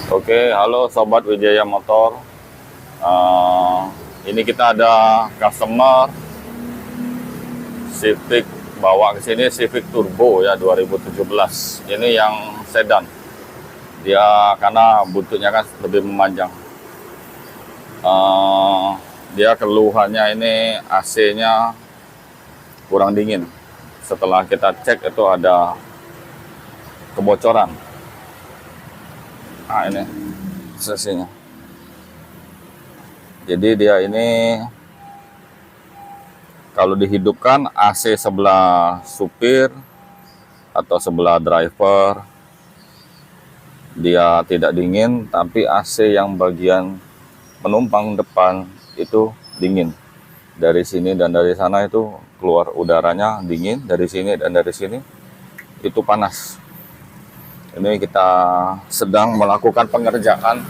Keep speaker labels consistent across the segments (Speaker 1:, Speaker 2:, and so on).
Speaker 1: Oke, halo Sobat Wijaya Motor. Eh, ini kita ada customer Civic bawa ke sini Civic Turbo ya 2017. Ini yang sedan. Dia karena buntutnya kan lebih memanjang. Dia keluhannya ini AC-nya kurang dingin. Setelah kita cek itu ada kebocoran. Nah ini sesinya. Jadi dia ini kalau dihidupkan AC sebelah supir atau sebelah driver dia tidak dingin, tapi AC yang bagian penumpang depan itu dingin. Dari sini dan dari sana itu keluar udaranya dingin, dari sini dan dari sini itu panas. Ini kita sedang melakukan pengerjaan.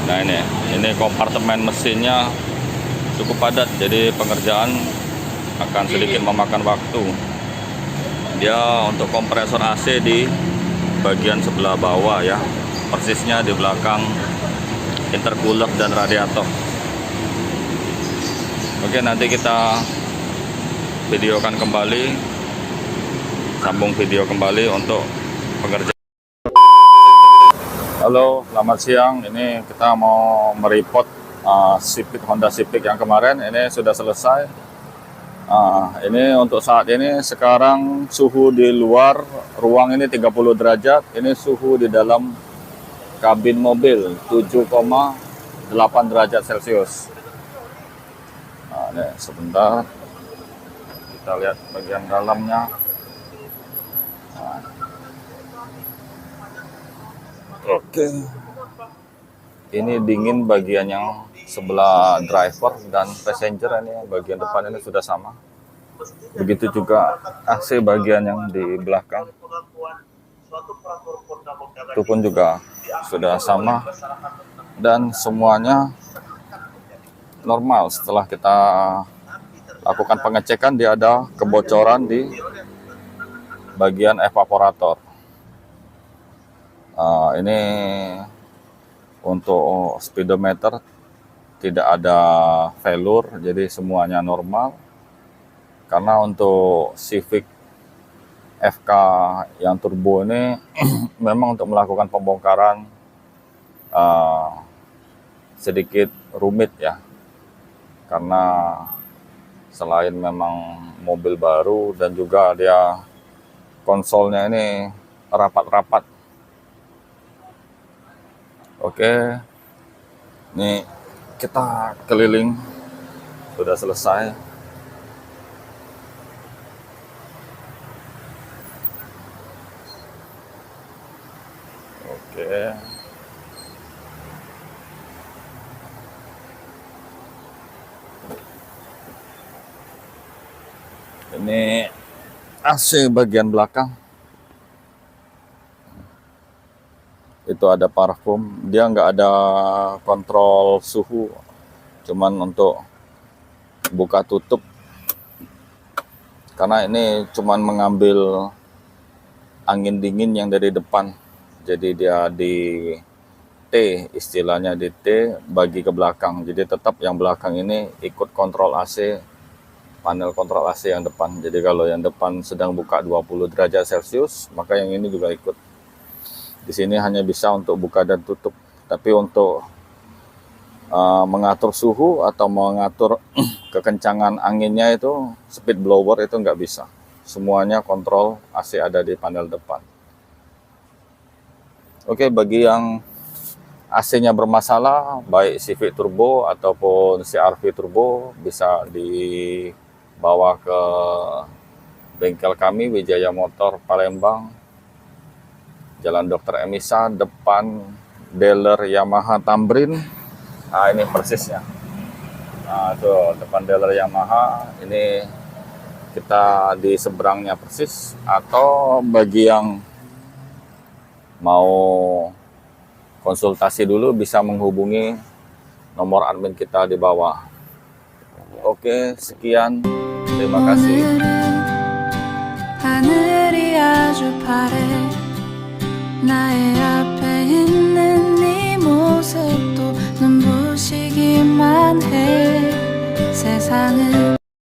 Speaker 1: Nah ini kompartemen mesinnya cukup padat, jadi pengerjaan akan sedikit memakan waktu. Dia untuk kompresor AC di bagian sebelah bawah ya, persisnya di belakang intercooler dan radiator. Oke, nanti kita videokan kembali, sambung video kembali untuk pengerjaan. Halo, selamat siang. Ini kita mau mereport Honda Civic yang kemarin. Ini sudah selesai. Ini untuk saat ini sekarang suhu di luar ruang ini 30 derajat. Ini suhu di dalam kabin mobil 7,8 derajat Celcius. Nah, ini sebentar kita lihat bagian dalamnya. Oke, ini dingin bagian yang sebelah driver dan passenger. Ini bagian depan ini sudah sama. Begitu juga AC bagian yang di belakang. Itu pun juga sudah sama. Dan semuanya normal. Setelah kita lakukan pengecekan, dia ada kebocoran di bagian evaporator. Ini untuk speedometer tidak ada failure, jadi semuanya normal. Karena untuk Civic FK yang turbo ini memang untuk melakukan pembongkaran sedikit rumit ya, karena selain memang mobil baru dan juga dia konsolnya ini rapat-rapat. Oke, ini kita keliling, sudah selesai. Oke. Ini AC bagian belakang. Itu ada parfum, dia nggak ada kontrol suhu, cuman untuk buka tutup, karena ini cuman mengambil angin dingin yang dari depan, jadi dia di T, istilahnya di T bagi ke belakang, jadi tetap yang belakang ini ikut kontrol AC, panel kontrol AC yang depan. Jadi kalau yang depan sedang buka 20 derajat Celcius, maka yang ini juga ikut. Di sini hanya bisa untuk buka dan tutup, tapi untuk mengatur suhu atau mengatur kekencangan anginnya itu speed blower itu nggak bisa. Semuanya kontrol AC ada di panel depan. Oke, bagi yang AC-nya bermasalah, baik Civic Turbo ataupun CR-V Turbo, bisa dibawa ke bengkel kami Wijaya Motor Palembang, Jalan Dr. Emisa, depan dealer Yamaha Tamrin. Nah, ini persisnya. Nah, itu depan dealer Yamaha. Ini kita di seberangnya persis. Atau bagi yang mau konsultasi dulu bisa menghubungi nomor admin kita di bawah. Oke, sekian. Terima kasih.
Speaker 2: 가주 팔에 나의 앞에